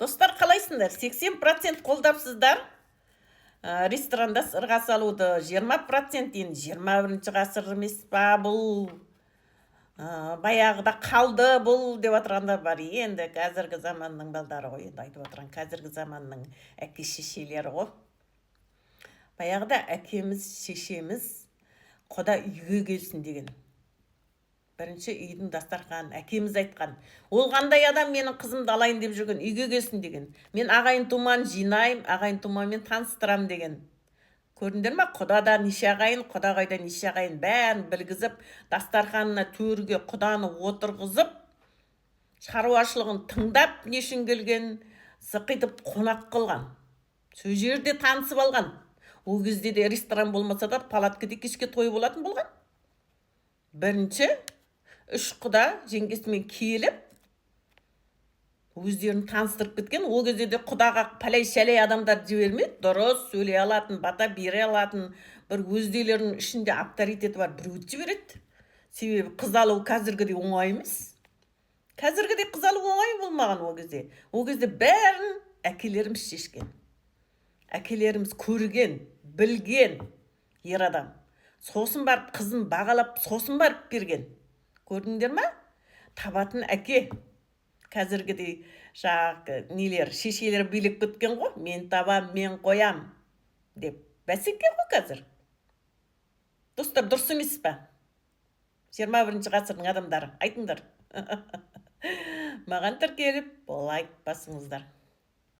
Достар, қалайсыңдар? 80% қолдапсыздар. Ресторанда сырға салуды 20% енді 21 ғасыр емес па бұл? Баяғыда қалды бұл деп отырғандар бар. Енді қазіргі заманның балдары ғой, енді айтып отырған қазіргі заманның әке шешелері ғой. Баяғыда әкеміз, шешеміз Құда үйге келсін деген. Бірінші үйдің дастархан, әкеміз айтқан. Ол қандай адам менің қызымды алайын деп жүрген, үйге келсін деген. Мен ағайын туман жинайым, ағайын туманмен таныстырам деген. Көрдіңдер ма? Құдада неше ағайын, құда қайда неше ағайын бәрін білгізіп, дастарханына төрге құданы отырғызып, шаруашылығын тыңдап, нешін келген, сықитып қонақ қылған. Сол жерде танысып алған. Ол кезде де ресторан болмаса да палаткада кешке той болатын болған. Бірінші 3 құда жеңгесімен келіп, өздерін таныстырып кеткен. Ол кезде де құдаға пәлей-шәлей адамдар жібермейді, дұрыс сөйлей алатын, бата бере алатын, бір өздерінің ішінде авторитеті бар біреуді жібереді. Себебі қыз алу қазіргідей оңай емес. Қазіргідей қыз алу оңай болмаған ол кезде. Ол кезде бәрін әкелеріміз шешкен. Әкелеріміз көрген, білген ер адам. Сосын барып қызын бағалап, сосын барып берген. Көрдіңдер ма? Табатын әке. Қазіргідей нелер, шешелер билеп кеткен ғой. Мен табам, мен қоям деп. Бәсеке ғой қазір. Достар, дұрыс емес па? 21 ғасырдың адамдары. Айтыңдар. Маған тіркеліп, лайк басыңыздар.